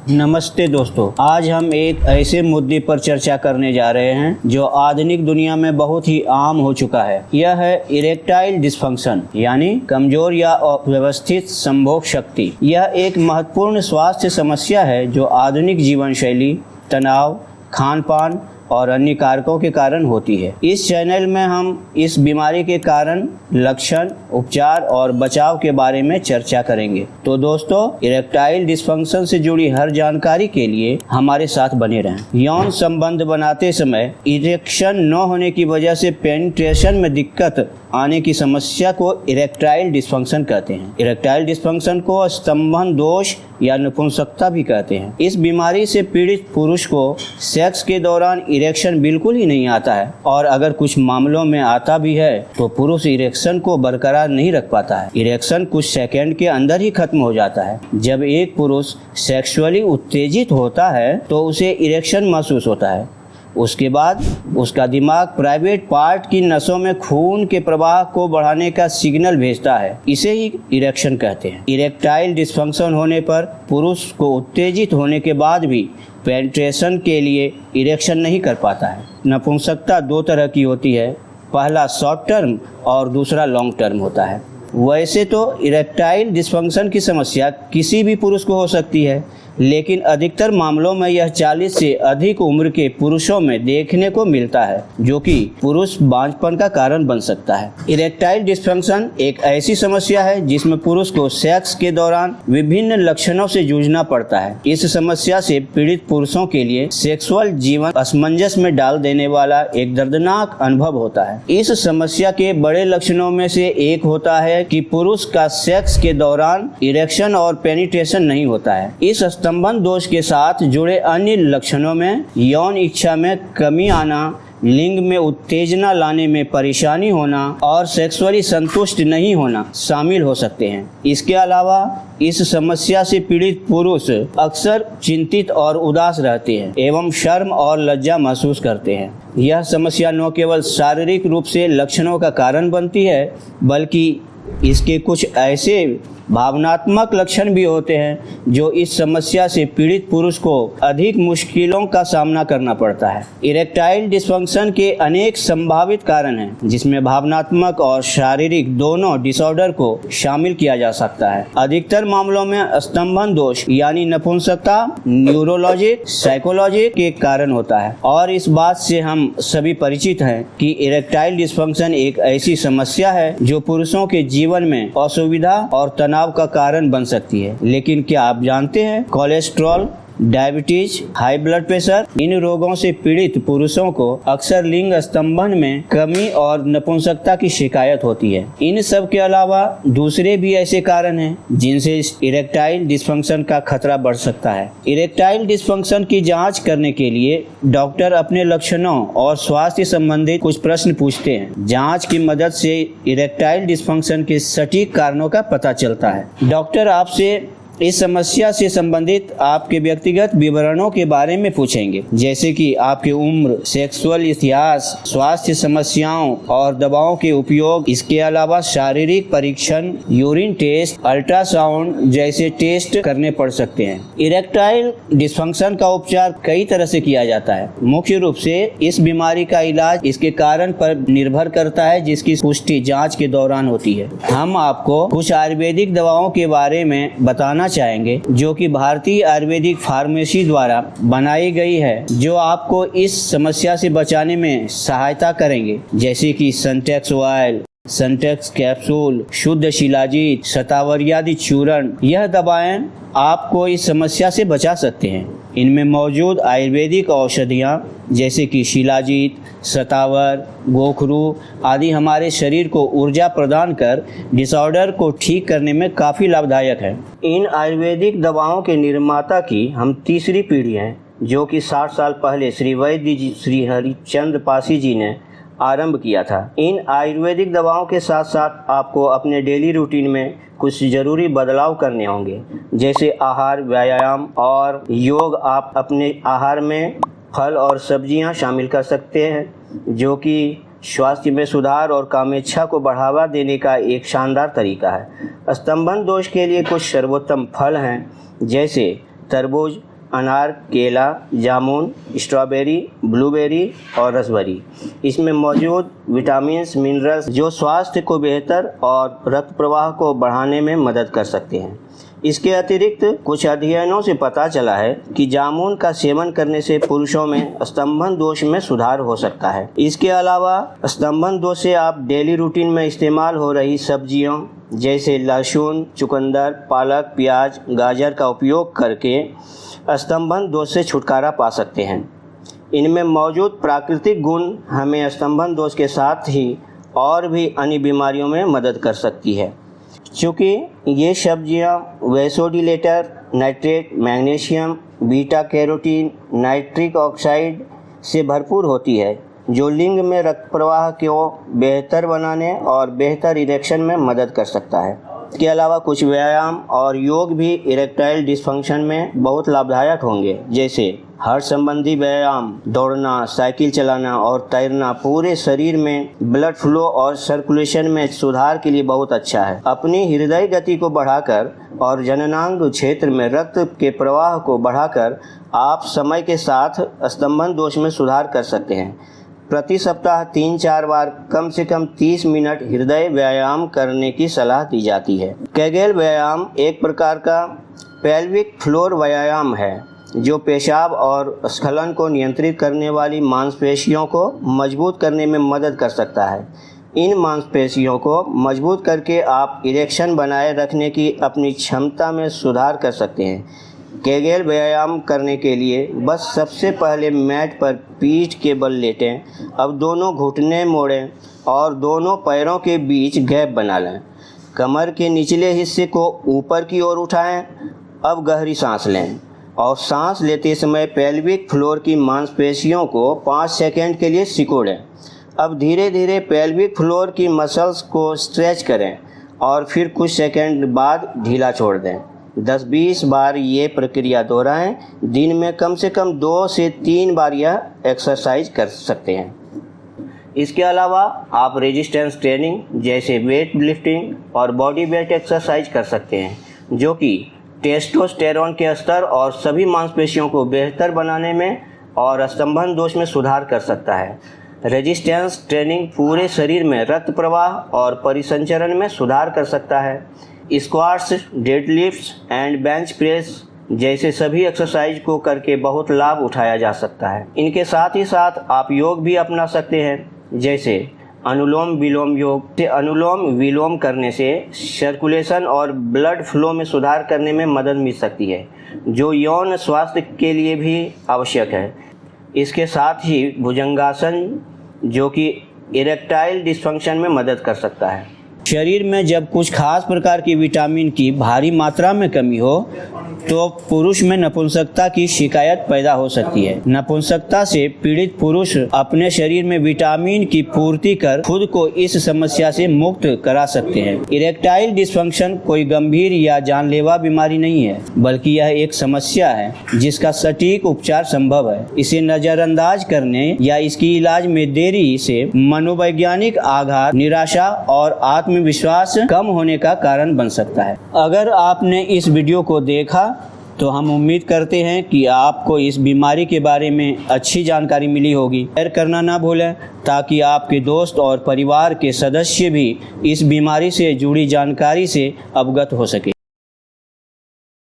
नमस्ते दोस्तों, आज हम एक ऐसे मुद्दे पर चर्चा करने जा रहे हैं जो आधुनिक दुनिया में बहुत ही आम हो चुका है। यह है इरेक्टाइल डिस्फंक्शन, यानी कमजोर या अव्यवस्थित संभोग शक्ति। यह एक महत्वपूर्ण स्वास्थ्य समस्या है जो आधुनिक जीवन शैली, तनाव, खान पान और अन्य कारकों के कारण होती है। इस चैनल में हम इस बीमारी के कारण, लक्षण, उपचार और बचाव के बारे में चर्चा करेंगे। तो दोस्तों, इरेक्टाइल डिस्फंक्शन से जुड़ी हर जानकारी के लिए हमारे साथ बने रहें। यौन संबंध बनाते समय इरेक्शन न होने की वजह से पेनिट्रेशन में दिक्कत आने की समस्या को इरेक्टाइल डिस्फंक्शन कहते हैं। इरेक्टाइल डिस्फंक्शन को स्तंभन दोष या नपुंसकता भी कहते हैं। इस बीमारी से पीड़ित पुरुष को सेक्स के दौरान इरेक्शन बिल्कुल ही नहीं आता है, और अगर कुछ मामलों में आता भी है तो पुरुष इरेक्शन को बरकरार नहीं रख पाता है। इरेक्शन कुछ सेकंड के अंदर ही खत्म हो जाता है। जब एक पुरुष सेक्सुअली उत्तेजित होता है तो उसे इरेक्शन महसूस होता है। उसके बाद उसका दिमाग प्राइवेट पार्ट की नसों में खून के प्रवाह को बढ़ाने का सिग्नल भेजता है। इसे ही इरेक्शन कहते हैं। इरेक्टाइल डिस्फंक्शन होने पर पुरुष को उत्तेजित होने के बाद भी पेनिट्रेशन के लिए इरेक्शन नहीं कर पाता है। नपुंसकता दो तरह की होती है, पहला शॉर्ट टर्म और दूसरा लॉन्ग टर्म होता है। वैसे तो इरेक्टाइल डिस्फंक्शन की समस्या किसी भी पुरुष को हो सकती है, लेकिन अधिकतर मामलों में यह 40 से अधिक उम्र के पुरुषों में देखने को मिलता है, जो कि पुरुष बांझपन का कारण बन सकता है। इरेक्टाइल डिस्फंक्शन एक ऐसी समस्या है जिसमें पुरुष को सेक्स के दौरान विभिन्न लक्षणों से जूझना पड़ता है। इस समस्या से पीड़ित पुरुषों के लिए सेक्सुअल जीवन असमंजस में डाल देने वाला एक दर्दनाक अनुभव होता है। इस समस्या के बड़े लक्षणों में से एक होता है कि पुरुष का सेक्स के दौरान इरेक्शन और पेनिट्रेशन नहीं होता है। इस स्तंभन दोष के साथ जुड़े अन्य लक्षणों में यौन इच्छा में कमी आना, लिंग में उत्तेजना लाने में परेशानी होना और सेक्सुअली संतुष्ट नहीं होना शामिल हो सकते हैं। इसके अलावा इस समस्या से पीड़ित पुरुष अक्सर चिंतित और उदास रहते हैं एवं शर्म और लज्जा महसूस करते हैं। यह समस्या न केवल शारीरिक रूप से लक्षणों का कारण बनती है, बल्कि इसके कुछ ऐसे भावनात्मक लक्षण भी होते हैं जो इस समस्या से पीड़ित पुरुष को अधिक मुश्किलों का सामना करना पड़ता है। इरेक्टाइल डिस्फंक्शन के अनेक संभावित कारण हैं, जिसमें भावनात्मक और शारीरिक दोनों डिसऑर्डर को शामिल किया जा सकता है। अधिकतर मामलों में स्तंभन दोष यानी नपुंसकता न्यूरोलॉजिक, साइकोलॉजिक के कारण होता है, और इस बात से हम सभी परिचित हैं कि इरेक्टाइल डिस्फंक्शन एक ऐसी समस्या है जो पुरुषों के जीवन में असुविधा और तनाव का कारण बन सकती है। लेकिन क्या आप जानते हैं, cholesterol, diabetes, high blood pressure, इन रोगों से पीड़ित पुरुषों को अक्सर लिंग स्तंभन में कमी और नपुंसकता की शिकायत होती है। इन सब के अलावा दूसरे भी ऐसे कारण हैं जिनसे इरेक्टाइल डिस्फंक्शन का खतरा बढ़ सकता है। इरेक्टाइल डिस्फंक्शन की जांच करने के लिए डॉक्टर अपने लक्षणों और स्वास्थ्य संबंधित कुछ प्रश्न पूछते हैं। जांच की मदद से इरेक्टाइल डिस्फंक्शन के सटीक कारणों का पता चलता है। डॉक्टर आपसे इस समस्या से संबंधित आपके व्यक्तिगत विवरणों के बारे में पूछेंगे, जैसे कि आपकी उम्र, सेक्सुअल इतिहास, स्वास्थ्य समस्याओं और दवाओं के उपयोग। इसके अलावा शारीरिक परीक्षण, यूरिन टेस्ट, अल्ट्रासाउंड जैसे टेस्ट करने पड़ सकते हैं। इरेक्टाइल डिस्फंक्शन का उपचार कई तरह से किया जाता है। मुख्य रूप से इस बीमारी का इलाज इसके कारण पर निर्भर करता है, जिसकी पुष्टि जाँच के दौरान होती है। हम आपको कुछ आयुर्वेदिक दवाओं के बारे में बताना चाहेंगे जो कि भारतीय आयुर्वेदिक फार्मेसी द्वारा बनाई गई है, जो आपको इस समस्या से बचाने में सहायता करेंगे, जैसे कि सनटेक्स ऑयल, सनटेक्स कैप्सूल, शुद्ध शिलाजीत, शतावरी चूर्ण। यह दवाएं आपको इस समस्या से बचा सकते हैं। इनमें मौजूद आयुर्वेदिक औषधियाँ जैसे कि शिलाजीत, शतावर, गोखरू आदि हमारे शरीर को ऊर्जा प्रदान कर डिसऑर्डर को ठीक करने में काफ़ी लाभदायक है। इन आयुर्वेदिक दवाओं के निर्माता की हम तीसरी पीढ़ी हैं, जो कि 60 साल पहले श्री वैद्य जी श्री हरिचंद्र पासी जी ने आरंभ किया था। इन आयुर्वेदिक दवाओं के साथ साथ आपको अपने डेली रूटीन में कुछ ज़रूरी बदलाव करने होंगे, जैसे आहार, व्यायाम और योग। आप अपने आहार में फल और सब्जियां शामिल कर सकते हैं, जो कि स्वास्थ्य में सुधार और कामेच्छा को बढ़ावा देने का एक शानदार तरीका है। स्तंभन दोष के लिए कुछ सर्वोत्तम फल हैं, जैसे तरबूज, अनार, केला, जामुन, स्ट्रॉबेरी, ब्लूबेरी और रसबेरी। इसमें मौजूद विटामिन्स, मिनरल्स जो स्वास्थ्य को बेहतर और रक्त प्रवाह को बढ़ाने में मदद कर सकते हैं। इसके अतिरिक्त कुछ अध्ययनों से पता चला है कि जामुन का सेवन करने से पुरुषों में स्तंभन दोष में सुधार हो सकता है। इसके अलावा स्तंभन दोष से आप डेली रूटीन में इस्तेमाल हो रही सब्जियों जैसे लहसुन, चुकंदर, पालक, प्याज, गाजर का उपयोग करके स्तंभन दोष से छुटकारा पा सकते हैं। इनमें मौजूद प्राकृतिक गुण हमें स्तंभन दोष के साथ ही और भी अन्य बीमारियों में मदद कर सकती है। चूँकि ये सब्जियां vasodilator, nitrate, magnesium, beta carotene, nitric oxide से भरपूर होती है जो लिंग में रक्त प्रवाह को बेहतर बनाने और बेहतर इरेक्शन में मदद कर सकता है। इसके अलावा कुछ व्यायाम और योग भी इरेक्टाइल डिस्फंक्शन में बहुत लाभदायक होंगे, जैसे हार्ट संबंधी व्यायाम, दौड़ना, साइकिल चलाना और तैरना पूरे शरीर में ब्लड फ्लो और सर्कुलेशन में सुधार के लिए बहुत अच्छा है। अपनी हृदय गति को बढ़ाकर और जननांग क्षेत्र में रक्त के प्रवाह को बढ़ाकर आप समय के साथ स्तंभन दोष में सुधार कर सकते हैं। प्रति सप्ताह 3-4 बार कम से कम 30 मिनट हृदय व्यायाम करने की सलाह दी जाती है। केगेल व्यायाम एक प्रकार का पेल्विक फ्लोर व्यायाम है जो पेशाब और स्खलन को नियंत्रित करने वाली मांसपेशियों को मजबूत करने में मदद कर सकता है। इन मांसपेशियों को मजबूत करके आप इरेक्शन बनाए रखने की अपनी क्षमता में सुधार कर सकते हैं। केगेल व्यायाम करने के लिए बस सबसे पहले मैट पर पीठ के बल लेटें। अब दोनों घुटने मोड़ें और दोनों पैरों के बीच गैप बना लें। कमर के निचले हिस्से को ऊपर की ओर उठाएं। अब गहरी सांस लें और सांस लेते समय पेल्विक फ्लोर की मांसपेशियों को 5 सेकंड के लिए सिकोड़ें। अब धीरे धीरे पेल्विक फ्लोर की मसल्स को स्ट्रेच करें और फिर कुछ सेकंड बाद ढीला छोड़ दें। 10-20 बार ये प्रक्रिया दोहराएं। दिन में कम से कम 2 से 3 बार यह एक्सरसाइज कर सकते हैं। इसके अलावा आप रेजिस्टेंस ट्रेनिंग जैसे वेट लिफ्टिंग और बॉडी वेट एक्सरसाइज कर सकते हैं जो कि टेस्टोस्टेरोन के स्तर और सभी मांसपेशियों को बेहतर बनाने में और स्तंभन दोष में सुधार कर सकता है। रेजिस्टेंस ट्रेनिंग पूरे शरीर में रक्त प्रवाह और परिसंचरण में सुधार कर सकता है। Squats, deadlifts and bench press जैसे सभी एक्सरसाइज को करके बहुत लाभ उठाया जा सकता है। इनके साथ ही साथ आप योग भी अपना सकते हैं, जैसे अनुलोम विलोम योग। अनुलोम विलोम करने से सर्कुलेशन और ब्लड फ्लो में सुधार करने में मदद मिल सकती है जो यौन स्वास्थ्य के लिए भी आवश्यक है। इसके साथ ही भुजंगासन जो कि इरेक्टाइल डिस्फंक्शन में मदद कर सकता है। शरीर में जब कुछ खास प्रकार की विटामिन की भारी मात्रा में कमी हो तो पुरुष में नपुंसकता की शिकायत पैदा हो सकती है। नपुंसकता से पीड़ित पुरुष अपने शरीर में विटामिन की पूर्ति कर खुद को इस समस्या से मुक्त करा सकते हैं। इरेक्टाइल डिस्फंक्शन कोई गंभीर या जानलेवा बीमारी नहीं है, बल्कि यह एक समस्या है जिसका सटीक उपचार संभव है। इसे नजरअंदाज करने या इसकी इलाज में देरी से मनोवैज्ञानिक आघात, निराशा और आत्मविश्वास कम होने का कारण बन सकता है। अगर आपने इस वीडियो को देखा तो हम उम्मीद करते हैं कि आपको इस बीमारी के बारे में अच्छी जानकारी मिली होगी। शेयर करना ना भूलें ताकि आपके दोस्त और परिवार के सदस्य भी इस बीमारी से जुड़ी जानकारी से अवगत हो सके।